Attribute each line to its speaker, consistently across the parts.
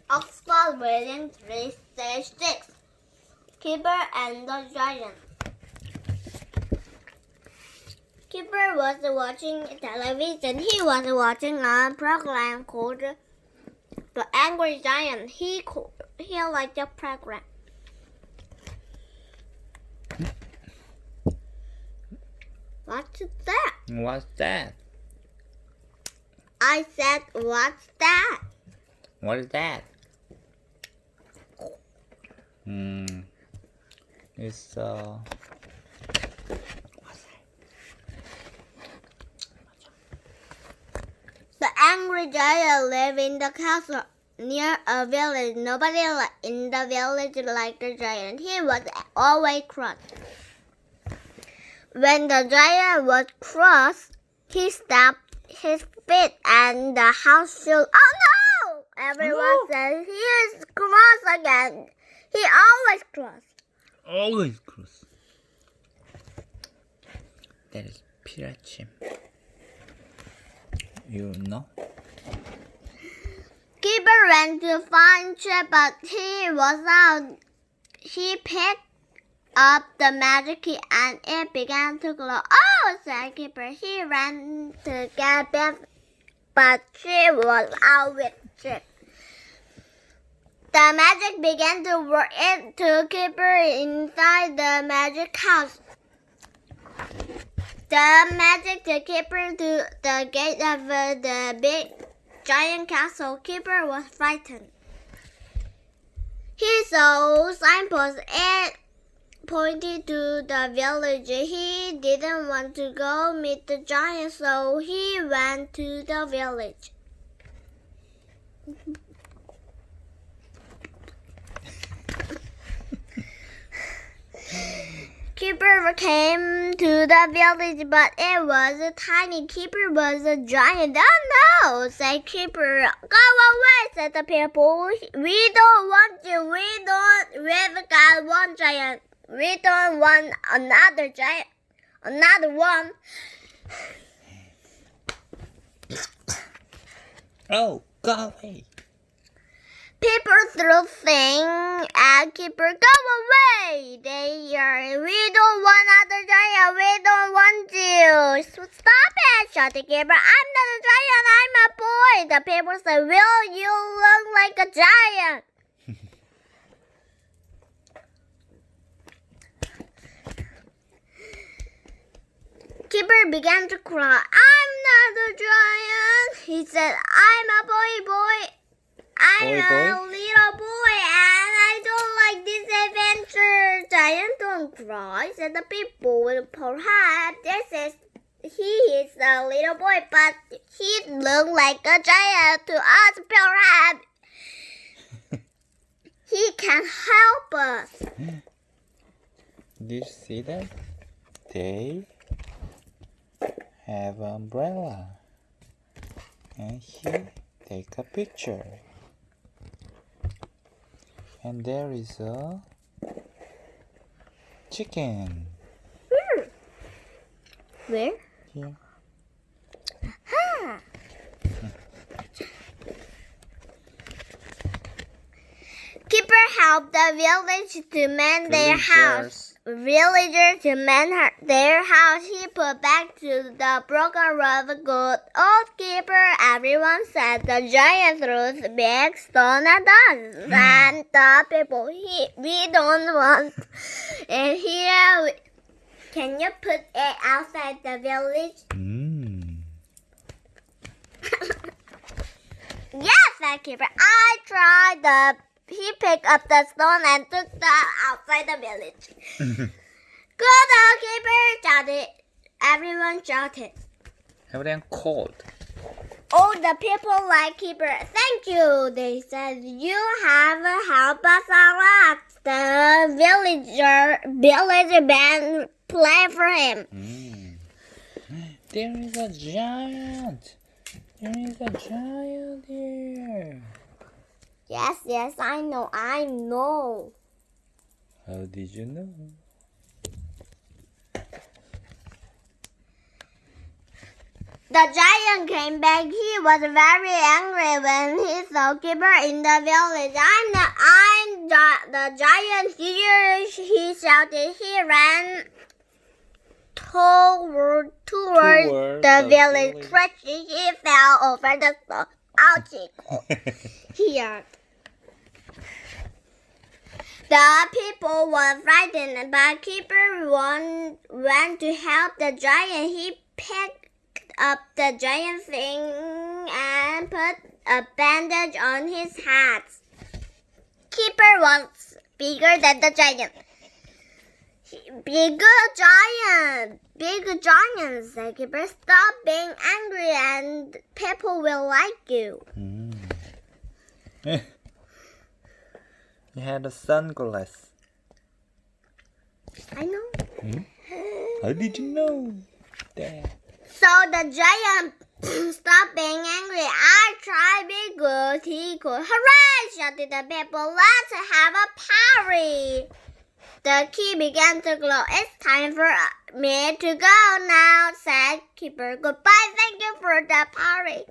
Speaker 1: Oxford Reading 3, Stage 6. Keeper and the Giant. Keeper was watching television. He was watching a program called The Angry Giant. He liked the program. What's that?
Speaker 2: What's that?
Speaker 1: I said, what's that?
Speaker 2: What is that? It's
Speaker 1: The angry giant lived in the castle near a village. Nobody in the village liked the giant. He was always cross. When the giant was cross, he stamped his feet and the house shook. Oh no! Everyone said he is cross again. He always cross.
Speaker 2: always cross. That is Pirachim. You know?
Speaker 1: Keeper ran to find Chip, but he was out. He picked up the magic key and it began to glow. Oh, said Keeper. He ran to get Beth, but she was out with Chip. The magic began to work. It took Keeper inside the magic house. The magic took Keeper to the gate of the big giant castle. Keeper was frightened. He saw signposts. It pointed to the village. He didn't want to go meet the giant, so he went to the village. Keeper came to the village, but it was tiny. Keeper was a giant. Oh no, said Keeper. Go away, said the people. We don't want you. We've got one giant. We don't want another giant. Another one.
Speaker 2: Oh, go away.
Speaker 1: People threw things at Keeper. Go away! They yelled. We don't want another giant. We don't want you. Stop it! Shouted Keeper. I'm not a giant. I'm a boy. The people said, Will you look like a giant? Keeper began to cry. I'm not a giant. He said, I'm a boy. I'm a little boy and I don't like this adventure. Giant don't cry, said the people. Perhaps he is a little boy, but he looks like a giant to us. Perhaps he can help us.
Speaker 2: Did you see that? They have an umbrella. And he take a picture. And there is a chicken.
Speaker 1: Where?
Speaker 2: Here.
Speaker 1: Huh. Keeper helped the village to mend their house. Villagers to mend their house. He put back to the broken roof. Good old Keeper. Everyone said the giant threw big stone at us. And the people, we don't want it here. Can you put it outside the village? Yes, said Keeper. I tried. He picked up the stone and took that outside the village. Good old Keeper, shouted. Everyone shouted.
Speaker 2: Everyone called.
Speaker 1: Oh, the people like Keeper. Thank you, they said. You have helped us a lot. The villager band played for him.
Speaker 2: There is a giant. There is a giant here.
Speaker 1: Yes, I know.
Speaker 2: How did you know?
Speaker 1: The giant came back. He was very angry when he saw Keeper in the village. I'm the giant here, he shouted. He ran toward the village. Crashing, he fell over the stone. Ouchie! Here. The people were frightened, but Keeper went to help the giant. He picked up the giant thing and put a bandage on his head. Keeper was bigger than the giant. Big giant, said Keeper. Stop being angry and people will like you.
Speaker 2: You had a sunglass.
Speaker 1: I know.
Speaker 2: How did you know that?
Speaker 1: So the giant stopped being angry. I tried be good. He could. Hooray! Shouted the people. Let's have a party. The key began to glow. It's time for me to go now, said Keeper. Goodbye. Thank you for the party.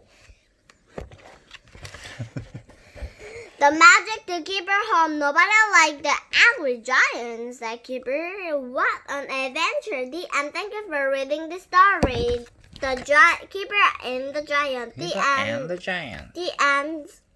Speaker 1: The magic to keep her home. Nobody liked the angry giant, said Keeper. What an adventure. The end. Thank you for reading the story. The Keeper and the Giant. The end.
Speaker 2: And the giant.
Speaker 1: The end.